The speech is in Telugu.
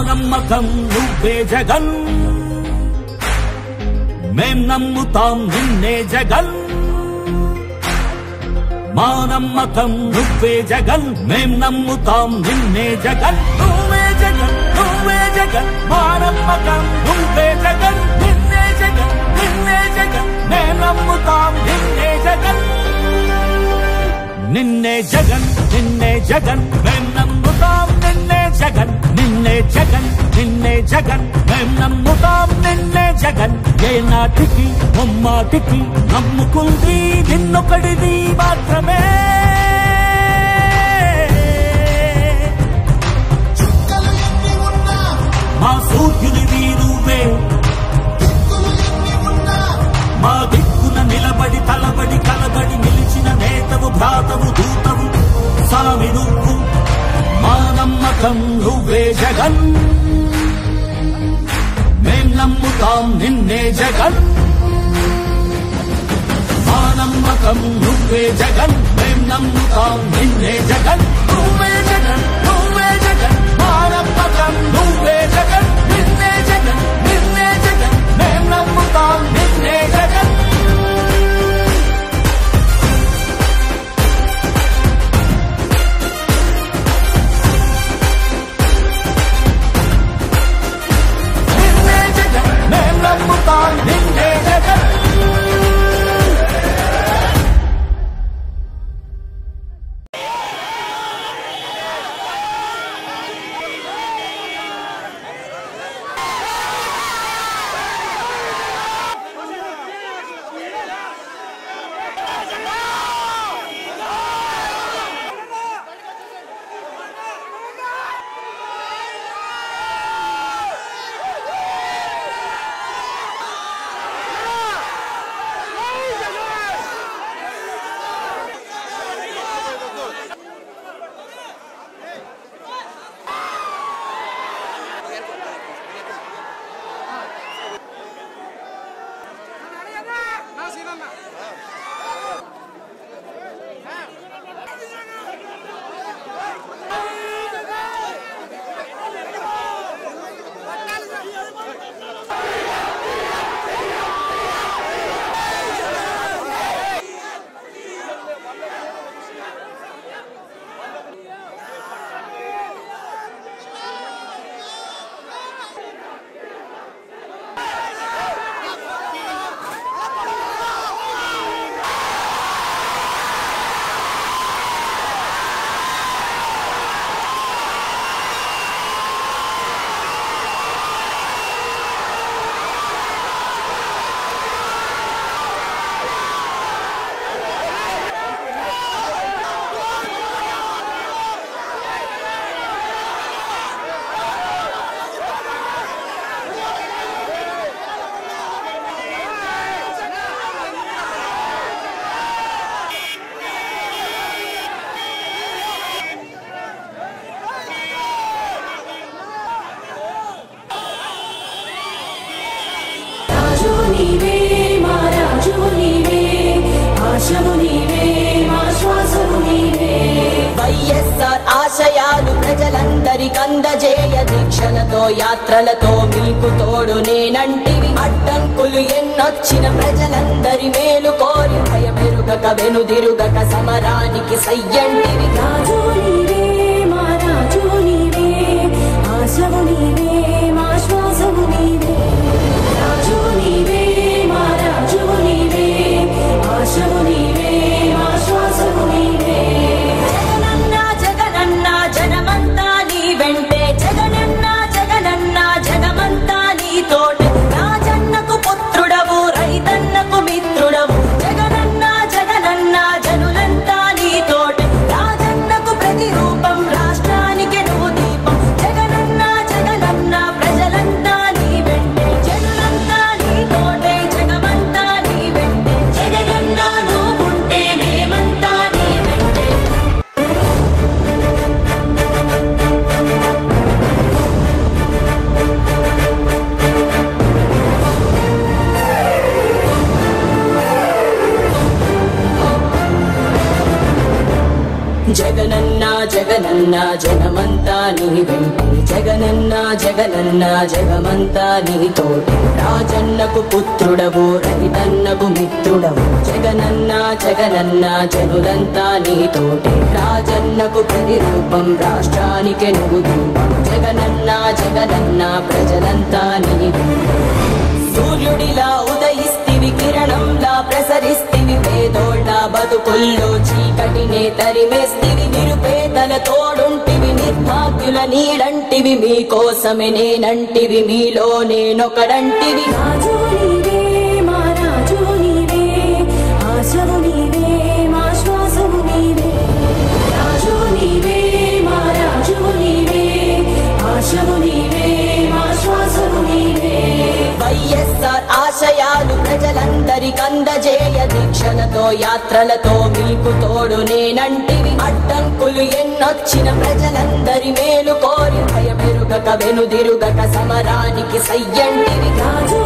నమ్మకం నువ్వే జగన్ మేం నమ్ముతాం నిన్నే జగన్ మా నమ్మకం నువ్వే జగన్ మేం నమ్ముతాం నిన్నే జగన్ నువ్వే జగన్ నువ్వే జగన్ మా నమ్మకం నువ్వే జగన్ నిన్నే జగన్ నిన్నే జగన్ మేం నమ్ముతాం నిన్నే జగన్ నిన్నే జగన్ నిన్నే జగన్ మేం నమ్ముతాం నిన్నే జగన్ నిన్నే జగన్ నిన్నే జగన్ మేం నమ్ముతాం నిన్నే జగన్ ఏ నాటికి ముమ్మాటికి నమ్ముకుంది నిన్నొకడిది మాత్రమే మా సూర్యునివి నువ్వే మా దిక్కున నిలబడి తలబడి కలబడి నిలిచిన నేతవు భ్రాతవు దూతవు సామి నువ్వు మా నమ్మకం నువ్వే జగన్ మేం నమ్ముతాం నిన్నే జగన్ మా నమ్మకం నువ్వే జగన్ మేం నమ్ముతాం నిన్నే జగన్ నువ్వే జగన్ నువ్వే జగన్ మా నమ్మకం నువ్వే జగన్ నిన్నే జగన్ నిన్నే జగన్ మేం నమ్ముతాం నిన్నే జగన్ నిన్నే జగన్ ఆశవు నీవే మా శ్వాసవు నీవే వైఎస్ఆర్ ఆశయాలు ప్రజలందరికందజేయ దీక్షలతో యాత్రలతో మీకు తోడు నేనంటివి అడ్డంకులు ఎన్నొచ్చిన ప్రజలందరి మేలు కోరి భయమెరుగక వెనుదిరుగక సమరానికి సయ్యంటివి రాజు నీవే మా రాజు నీవే ఆశవు నీవే మా శ్వాసవు నీవే రాజు నీవే మా రాజువు నీవే ఆశవు నీవే మా శ్వాసవు నీవే జగనన్న జగనన్న జనమంతా నీ వెంటే జగనన్న జగనన్న జగమంతా నీ తోటే రాజన్నకు పుత్రుడవు రైతన్నకు మిత్రుడవు జగనన్న జగనన్న జనులంతా నీ తోటే రాజన్నకు ప్రతిరూపం రాష్ట్రానికి నువ్వు దీపం జగనన్న జగనన్న ప్రజలంతా నీ వెంటే జనులంతా నీ తోటే జగమంతా నీ వెంటే జగనన్న నువ్వుంటే మేమంతా నీ వెంటే జగనన్న జగనన్న జగమంతా నీ వెంటే జగనన్న జగనన్న జగమంతా నీ తోటి రాజన్నకు పుత్రుడవు రైతన్నకు మిత్రుడవు జగనన్న జగనన్న జనులంతా నీ తోటి రాజన్నకు ప్రతిరూపం రాష్ట్రానికి నువ్వు దీపం జగనన్న జగనన్న ప్రజలంతా నీ వెంటే సూర్యుడిలా ఉదయిస్తివి కిరణంలా ప్రసరిస్తివి పేదోళ్ళ బతుకుల్లో చీకటినే తరిమేస్తివి నిరుపేదల తోడుంటివి నిర్భాగ్యుల నీడంటివి మీకోసమే నేనంటివి మీలో నేనొకడంటివి రాజు నీవే మా రాజు నీవే ఆశవు నీవే మా శ్వాసవు నీవే రాజు నీవే మా రాజువు నీవే ఆశవు నీవే మా శ్వాసవు నీవే వైఎస్ఆర్ ఆశయాలు ప్రజలందరికందజేయ దీక్షలతో యాత్రలతో మీకు తోడు నేనంటివి అడ్డంకులు ఎన్నొచ్చిన ప్రజలందరి మేలు కోరి భయమెరుగక వెనుదిరుగక సమరానికి సయ్యంటివి రాజు